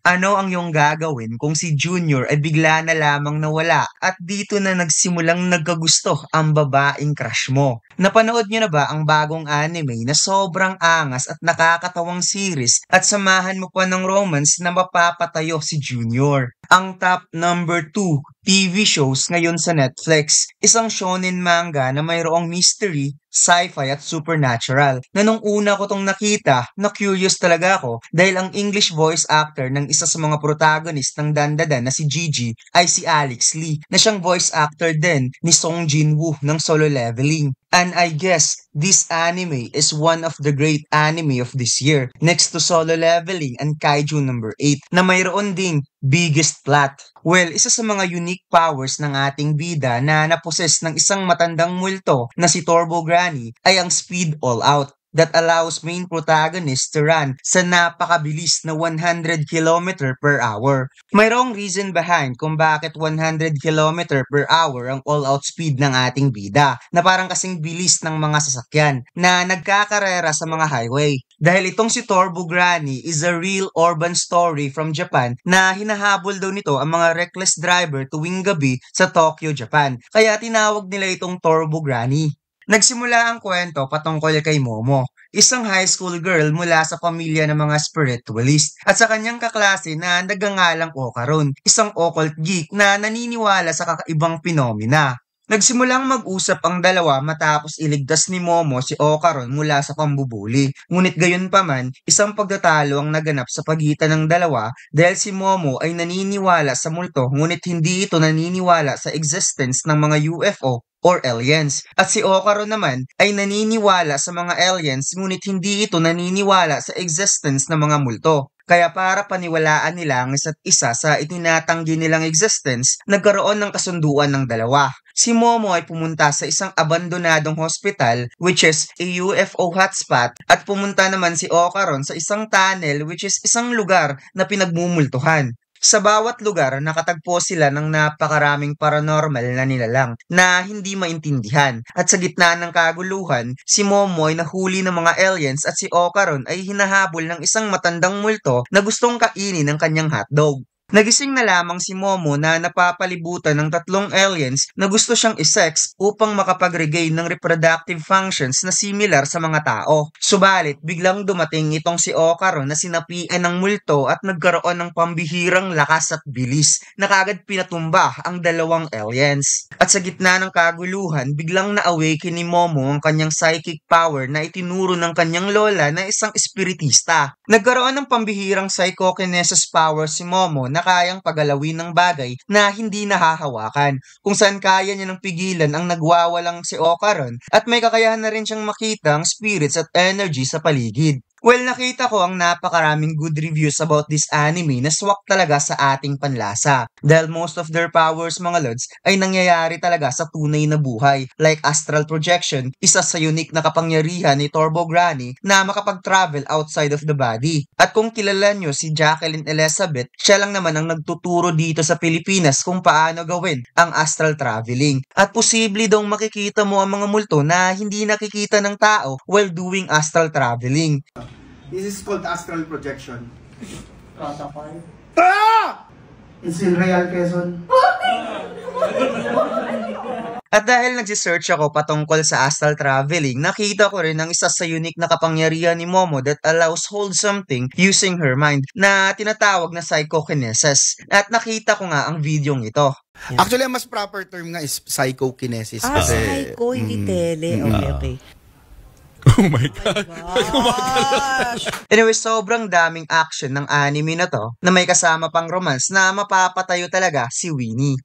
Ano ang iyong gagawin kung si Junior ay bigla na lamang nawala at dito na nagsimulang nagkagusto ang babaeng crush mo? Napanood niyo na ba ang bagong anime na sobrang angas at nakakatawang series at samahan mo pa ng romance na mapapatayo si Junior? Ang top number 2 TV shows ngayon sa Netflix, isang shonen manga na mayroong mystery, sci-fi at supernatural. Na nung una ko tong nakita, na curious talaga ako dahil ang English voice actor ng isa sa mga protagonist ng Dandadan na si Gigi ay si Alex Lee, na siyang voice actor din ni Song Jin-woo ng Solo Leveling. And I guess this anime is one of the great anime of this year, next to Solo Leveling and Kaiju number 8, na mayroon ding biggest plot. Well, isa sa mga unique powers ng ating bida na naposes ng isang matandang multo na si Turbo Granny ay ang speed all out that allows main protagonist to run sa napakabilis na 100 km per hour. Mayroong reason behind kung bakit 100 km per hour ang all-out speed ng ating bida, na parang kasing bilis ng mga sasakyan na nagkakarera sa mga highway. Dahil itong si Turbo Granny is a real urban story from Japan na hinahabol daw nito ang mga reckless driver tuwing gabi sa Tokyo, Japan. Kaya tinawag nila itong Turbo Granny. Nagsimula ang kwento patungkol kay Momo, isang high school girl mula sa pamilya ng mga spiritualist at sa kanyang kaklase na nagngangalang Okaron, isang occult geek na naniniwala sa kakaibang pinomena. Nagsimulang mag-usap ang dalawa matapos iligtas ni Momo si Okaron mula sa pambubuli. Ngunit gayunpaman, isang pagtatalo ang naganap sa pagitan ng dalawa dahil si Momo ay naniniwala sa multo ngunit hindi ito naniniwala sa existence ng mga UFO or aliens. At si Okaron naman ay naniniwala sa mga aliens ngunit hindi ito naniniwala sa existence ng mga multo. Kaya para paniwalaan nila ang isa't isa sa itinatanggi nilang existence, nagkaroon ng kasunduan ng dalawa. Si Momo ay pumunta sa isang abandonadong hospital which is a UFO hotspot at pumunta naman si Okaron sa isang tunnel which is isang lugar na pinagmumultuhan. Sa bawat lugar, nakatagpo sila ng napakaraming paranormal na nilalang na hindi maintindihan. At sa gitna ng kaguluhan, si Momo ay nahuli ng mga aliens at si Okaron ay hinahabol ng isang matandang multo na gustong kainin ng kanyang hotdog. Nagising na lamang si Momo na napapalibutan ng tatlong aliens na gusto siyang isex upang makapag-regain ng reproductive functions na similar sa mga tao. Subalit, biglang dumating itong si Okaron na sinapian ng multo at nagkaroon ng pambihirang lakas at bilis na kagad pinatumba ang dalawang aliens. At sa gitna ng kaguluhan, biglang na-awaken ni Momo ang kanyang psychic power na itinuro ng kanyang lola na isang espiritista. Nagkaroon ng pambihirang psychokinesis power si Momo na kayang pagalawin ng bagay na hindi nahahawakan, kung saan kaya niya ng pigilan ang nagwawalang si Okaron at may kakayahan na rin siyang makita ang spirits at energy sa paligid. Well, nakita ko ang napakaraming good reviews about this anime na swak talaga sa ating panlasa. Dahil most of their powers, mga lods, ay nangyayari talaga sa tunay na buhay. Like astral projection, isa sa unique na kapangyarihan ni Turbo Granny na makapag-travel outside of the body. At kung kilala nyo si Jacqueline Elizabeth, siya lang naman ang nagtuturo dito sa Pilipinas kung paano gawin ang astral traveling. At posible daw makikita mo ang mga multo na hindi nakikita ng tao while doing astral traveling. This is called astral projection. Protocol. It's in Real Quezon. At dahil nagsisearch ako patungkol sa astral traveling, nakita ko rin ang isa sa unique na kapangyarihan ni Momo that allows hold something using her mind na tinatawag na psychokinesis. At nakita ko nga ang videong ito. Actually, ang mas proper term nga is psychokinesis. Psycho, hindi tele. Okay. Oh my God. Gosh! Anyway, sobrang daming action ng anime na to na may kasama pang romance na mapapatayo talaga si Winnie.